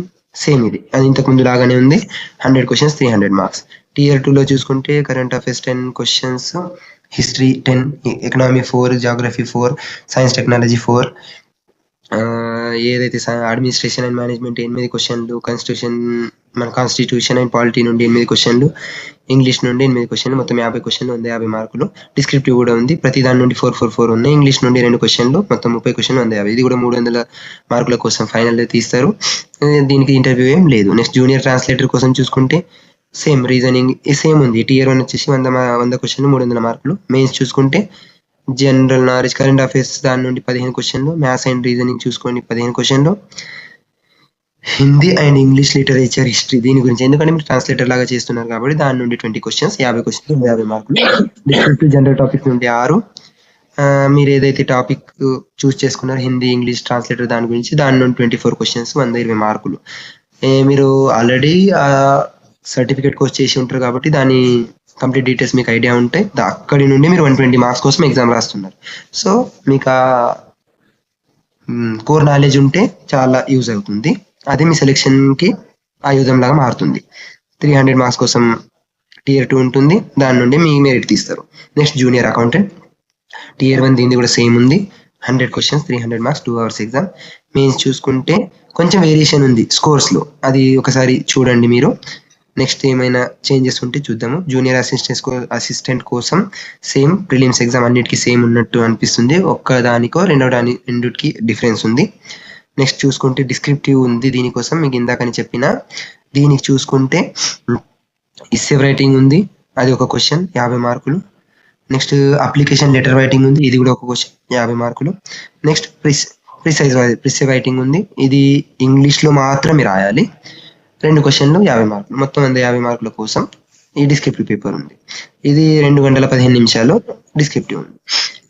[SPEAKER 1] Same ఇది అది ఇంతకు ముందు లాగానే ఉంది. 100 క్వశ్చన్స్, 300 మార్క్స్. టియర్ 2 లో చూసుకుంటే current affairs 10 questions, history 10, economy 4, geography 4, science technology 4, ఏదైతే అడ్మినిస్ట్రేషన్ అండ్ మేనేజ్మెంట్ 8 క్వశ్చన్లు, మన కాన్స్టిట్యూషన్ అండ్ పాలిటీ నుండి 8 క్వశ్చన్లు, ఇంగ్లీష్ నుండి 8 క్వశ్చన్లు, మొత్తం 50 క్వశ్చన్లు, 150 మార్కులు. డిస్క్రిప్టివ్ కూడా ఉంది, ప్రతి దాని నుండి 4 ఉన్నాయి. ఇంగ్లీష్ నుండి 2 క్వశ్చన్లు, మొత్తం 30 క్వశ్చన్లు, 150. ఇది కూడా 300 మార్కుల కోసం ఫైనల్ తీస్తారు. దీనికి ఇంటర్వ్యూ ఏం లేదు. నెక్స్ట్ జూనియర్ ట్రాన్స్లేటర్ కోసం చూసుకుంటే సేమ్ రీజనింగ్ సేమ్ ఉంది. టియర్ 1 వచ్చేసి 100 క్వశ్చన్లు, 300 మార్కులు. మెయిన్స్ చూసుకుంటే జనరల్ నాలెడ్జ్, కరెంట్ అఫైర్స్ దాని నుండి 15 క్వశ్చన్లు, మ్యాథ్స్ అండ్ రీజనింగ్ చూసుకోండి 15 క్వశ్చన్లు, Hindi and English literature, history దీని గురించి ఎందుకంటే మీరు ట్రాన్స్లేటర్ లాగా చేస్తున్నారు కాబట్టి దాని నుండి 20 క్వశ్చన్స్, 50 క్వశ్చన్లు, 50 మార్కులు. డిస్క్రిప్టివ్ జనరల్ టాపిక్ నుండి 6. మీరు ఏదైతే టాపిక్ చూస్ చేసుకున్నారో హిందీ, ఇంగ్లీష్ ట్రాన్స్లేటర్ దాని గురించి దాని నుండి 24 క్వశ్చన్స్, 120 మార్కులు. మీరు ఆల్రెడీ సర్టిఫికేట్ కోర్స్ చేసి ఉంటారు కాబట్టి దాని కంప్లీట్ డీటెయిల్స్ మీకు ఐడియా ఉంటాయి. అక్కడి నుండి మీరు 120 మార్క్స్ కోసం ఎగ్జామ్ రాస్తున్నారు. సో మీకు ఆ కోర్ నాలెడ్జ్ ఉంటే చాలా యూజ్ అవుతుంది. అది మీ సెలెక్షన్కి ఆయుధం లాగా మారుతుంది. 300 మార్క్స్ కోసం టియర్ 2 ఉంటుంది, దాని నుండి మీ మెరిట్ తీస్తారు. నెక్స్ట్ జూనియర్ అకౌంటెంట్ టియర్ 1 దీన్ని కూడా సేమ్ ఉంది. 100 questions, 300 marks, 2 hours exam. Mains చూసుకుంటే కొంచెం వేరియేషన్ ఉంది స్కోర్స్లో, అది ఒకసారి చూడండి మీరు. నెక్స్ట్ ఏమైనా చేంజెస్ ఉంటే చూద్దాము. జూనియర్ అసిస్టెంట్ కోసం సేమ్ ప్రిలిమ్స్ ఎగ్జామ్ అన్నిటికీ సేమ్ ఉన్నట్టు అనిపిస్తుంది. ఒక్కదానికో రెండుకి డిఫరెన్స్ ఉంది. నెక్స్ట్ చూసుకుంటే డిస్క్రిప్టివ్ ఉంది దీనికోసం, మీకు ఇందాకని చెప్పిన. దీనికి చూసుకుంటే ఇస్సే రైటింగ్ ఉంది, అది ఒక క్వశ్చన్ 50 మార్కులు. నెక్స్ట్ అప్లికేషన్ లెటర్ రైటింగ్ ఉంది, ఇది కూడా ఒక క్వశ్చన్ 50 మార్కులు. నెక్స్ట్ ప్రిసైజ్ రైటింగ్ ఉంది, ఇది ఇంగ్లీష్లో మాత్రమే రాయాలి, 2 క్వశ్చన్లు 50 మార్కులు. మొత్తం 150 మార్కుల కోసం ఈ డిస్క్రిప్టివ్ పేపర్ ఉంది. ఇది 2 గంటల 15 నిమిషాలు డిస్క్రిప్టివ్ ఉంది.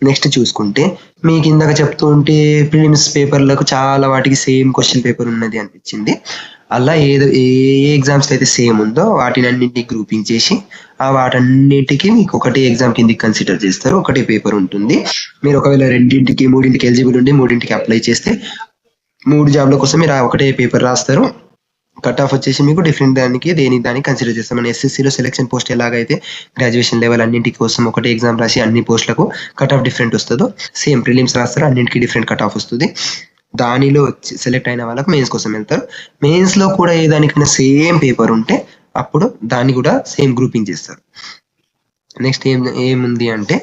[SPEAKER 1] నెక్స్ట్ చూసుకుంటే మీకు ఇందాక చెప్తూ ఉంటే ప్రిలిమ్స్ పేపర్లకు చాలా వాటికి సేమ్ క్వశ్చన్ పేపర్ ఉన్నది అనిపించింది. అలా ఏ ఎగ్జామ్స్ అయితే సేమ్ ఉందో వాటిని అన్నింటినీ గ్రూపింగ్ చేసి వాటన్నిటికీ మీకు ఒకటే ఎగ్జామ్ కిందకి కన్సిడర్ చేస్తారు. ఒకటే పేపర్ ఉంటుంది. మీరు ఒకవేళ 2ంటికి 3ంటికి ఎలిజిబుల్ ఉండి 3ంటికి అప్లై చేస్తే 3 జాబ్ల కోసం మీరు ఒకటే పేపర్ రాస్తారు. కట్ ఆఫ్ వచ్చేసి మీకు డిఫరెంట్ దానికి కన్సిడర్ చేస్తాం. మన ఎస్ఎస్సిలో సెలక్షన్ పోస్ట్ ఎలాగైతే గ్రాడ్యుయేషన్ లెవెల్ అన్నింటి కోసం ఒకటే ఎగ్జామ్ రాసి అన్ని పోస్టులకు కట్ ఆఫ్ డిఫరెంట్ వస్తుందో సేమ్ ప్రిలిమ్స్ రాస్తారు, అన్నింటికి డిఫరెంట్ కట్ ఆఫ్ వస్తుంది. దానిలో సెలెక్ట్ అయిన వాళ్ళకు మెయిన్స్ కోసం వెళ్తారు. మెయిన్స్లో కూడా ఏ దానికైనా సేమ్ పేపర్ ఉంటే అప్పుడు దాన్ని కూడా సేమ్ గ్రూపింగ్ చేస్తారు. నెక్స్ట్ ఏముంది అంటే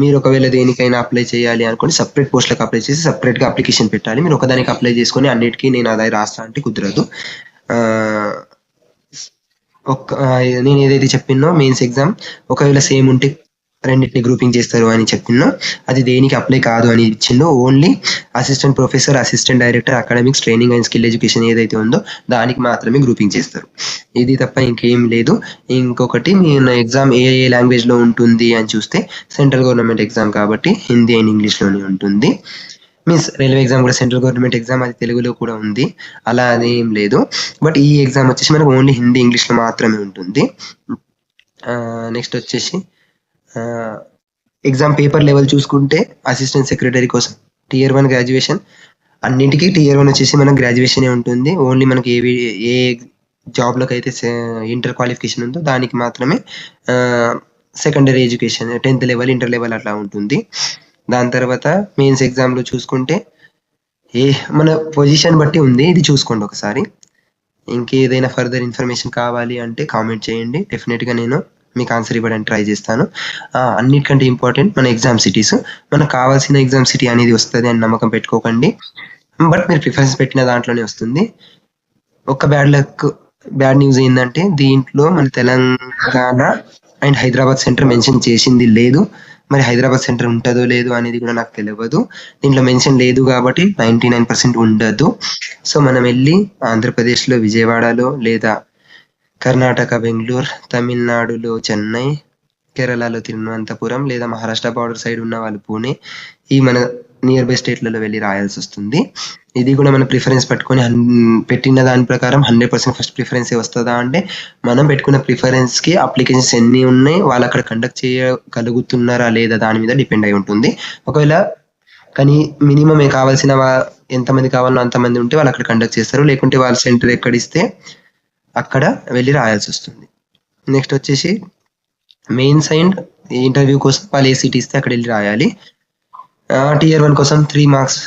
[SPEAKER 1] మీరు ఒకవేళ దేనికైనా అప్లై చేయాలి అనుకోండి, సపరేట్ పోస్టులకు అప్లై చేసి సపరేట్గా అప్లికేషన్ పెట్టాలి. మీరు ఒకదానికి అప్లై చేసుకొని అన్నిటికీ నేను అదే రాస్తా అంటే కుదరదు. నేను ఏదైతే చెప్పినో మెయిన్స్ ఎగ్జామ్ ఒకవేళ సేమ్ ఉంటే రెండింటిని గ్రూపింగ్ చేస్తారు అని చెప్పినో అది దేనికి అప్లై కాదు అని ఇచ్చిందో. Only assistant professor, assistant director, academics, training and skill education ఏదైతే ఉందో దానికి మాత్రమే గ్రూపింగ్ చేస్తారు. ఇది తప్ప ఇంకేం లేదు. ఇంకొకటి మీ ఎగ్జామ్ ఏ లాంగ్వేజ్లో ఉంటుంది అని చూస్తే సెంట్రల్ గవర్నమెంట్ ఎగ్జామ్ కాబట్టి హిందీ అండ్ ఇంగ్లీష్లోనే ఉంటుంది. మీన్స్ రైల్వే ఎగ్జామ్ కూడా సెంట్రల్ గవర్నమెంట్ ఎగ్జామ్, అది తెలుగులో కూడా ఉంది, అలా అదేం లేదు. బట్ ఈ ఎగ్జామ్ వచ్చేసి మనకు ఓన్లీ హిందీ ఇంగ్లీష్లో మాత్రమే ఉంటుంది. నెక్స్ట్ వచ్చేసి ఎగ్జామ్ పేపర్ లెవెల్ చూసుకుంటే అసిస్టెంట్ సెక్రటరీ కోసం Tier 1 గ్రాడ్యుయేషన్, అన్నింటికి Tier 1 వచ్చేసి మనకు గ్రాడ్యుయేషనే ఉంటుంది. ఓన్లీ మనకి ఏ జాబ్లోకి అయితే ఇంటర్ క్వాలిఫికేషన్ ఉందో దానికి మాత్రమే secondary education 10th level, inter level అట్లా ఉంటుంది. దాని తర్వాత మెయిన్స్ ఎగ్జామ్లో చూసుకుంటే మన పొజిషన్ బట్టి ఉంది, ఇది చూసుకోండి ఒకసారి. ఇంకేదైనా ఫర్దర్ ఇన్ఫర్మేషన్ కావాలి అంటే కామెంట్ చేయండి, డెఫినెట్గా నేను మీకు ఆన్సర్ ఇవ్వడానికి ట్రై చేస్తాను. అన్నిటికంటే ఇంపార్టెంట్ మన ఎగ్జామ్ సిటీస్, మనకు కావాల్సిన ఎగ్జామ్ సిటీ అనేది వస్తుంది అని నమ్మకం పెట్టుకోకండి. బట్ మీరు ప్రిఫరెన్స్ పెట్టిన దాంట్లోనే వస్తుంది. ఒక బ్యాడ్ న్యూస్ ఏంటంటే దీంట్లో మన Telangana and Hyderabad centre mention చేసింది లేదు. మరి హైదరాబాద్ సెంటర్ ఉంటుందో లేదో అనేది కూడా నాకు తెలియదు. దీంట్లో మెన్షన్ లేదు కాబట్టి 99% ఉండదు. సో మనం వెళ్ళి ఆంధ్రప్రదేశ్లో విజయవాడలో, లేదా కర్ణాటక బెంగళూరు, తమిళనాడులో చెన్నై, కేరళలో తిరువనంతపురం, లేదా మహారాష్ట్ర బార్డర్ సైడ్ ఉన్న వాళ్ళు పూణే, ఈ మన నియర్ బై స్టేట్లలో వెళ్ళి రాయాల్సి వస్తుంది. ఇది కూడా మనం ప్రిఫరెన్స్ పట్టుకొని పెట్టిన దాని ప్రకారం 100% ఫస్ట్ ప్రిఫరెన్సే వస్తుందా అంటే మనం పెట్టుకున్న ప్రిఫరెన్స్కి అప్లికేషన్స్ ఎన్ని ఉన్నాయి, వాళ్ళు అక్కడ కండక్ట్ చేయగలుగుతున్నారా లేదా దాని మీద డిపెండ్ అయి ఉంటుంది. ఒకవేళ కానీ మినిమం కావాల్సిన ఎంతమంది కావాలో అంతమంది ఉంటే వాళ్ళు అక్కడ కండక్ట్ చేస్తారు, లేకుంటే వాళ్ళ సెంటర్ ఎక్కడిస్తే అక్కడ వెళ్ళి రాయాల్సి వస్తుంది. నెక్స్ట్ వచ్చేసి మెయిన్స్ అండ్ ఇంటర్వ్యూ కోసం వాళ్ళు ఏ సిటీ ఇస్తే అక్కడ వెళ్ళి రాయాలి. Tier 1 కోసం 3 మార్క్స్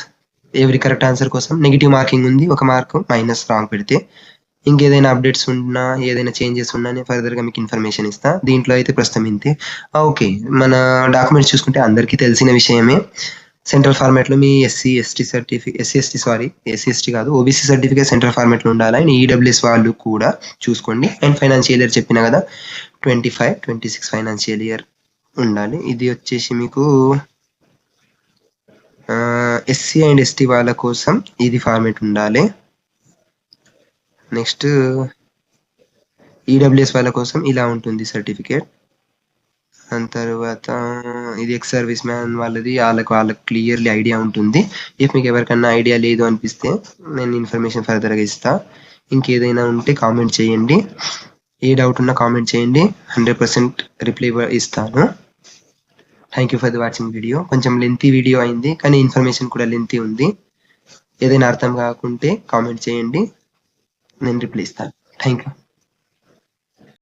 [SPEAKER 1] ఎవరి కరెక్ట్ ఆన్సర్ కోసం. నెగిటివ్ మార్కింగ్ ఉంది, 1 మార్క్ మైనస్ రాంగ్ పెడితే. ఇంకేదైనా అప్డేట్స్ ఉన్నా, ఏదైనా చేంజెస్ ఉన్నా నేను ఫర్దర్గా మీకు ఇన్ఫర్మేషన్ ఇస్తా. దీంట్లో అయితే ప్రస్తుతం ఇంతే. ఓకే, మన డాక్యుమెంట్స్ చూసుకుంటే అందరికీ తెలిసిన విషయమే. సెంట్రల్ ఫార్మాట్లో మీ ఎస్సీ ఎస్టీ కాదు ఓబీసీ సర్టిఫికేట్ సెంట్రల్ ఫార్మాట్లో ఉండాలి. అండ్ ఈడబ్ల్యూఎస్ వాళ్ళు కూడా చూసుకోండి. అండ్ ఫైనాన్షియల్ ఇయర్ చెప్పిన కదా 25-26 ఫైనాన్షియల్ ఇయర్ ఉండాలి. ఇది వచ్చేసి మీకు ఎస్సీ అండ్ ఎస్టీ వాళ్ళ కోసం ఇది ఫార్మేట్ ఉండాలి. నెక్స్ట్ ఈడబ్ల్యూఎస్ వాళ్ళ కోసం ఇలా ఉంటుంది సర్టిఫికేట్. దాని తర్వాత ఇది ఎక్స్ సర్వీస్ మ్యాన్ వాళ్ళది, వాళ్ళకి క్లియర్లీ ఐడియా ఉంటుంది. ఇఫ్ మీకు ఎవరికన్నా ఐడియా లేదు అనిపిస్తే నేను ఇన్ఫర్మేషన్ ఫర్దర్గా ఇస్తా. ఇంకేదైనా ఉంటే కామెంట్ చేయండి, ఏ డౌట్ ఉన్నా కామెంట్ చేయండి, 100% రిప్లై ఇస్తాను. Thank you for the watching video. కొంచెం లెంతీ వీడియో అయింది, కానీ ఇన్ఫర్మేషన్ కూడా లెంతీ ఉంది. ఏదైనా అర్థం కాకుంటే కామెంట్ చేయండి, నేను రిప్లై ఇస్తాను. Thank you.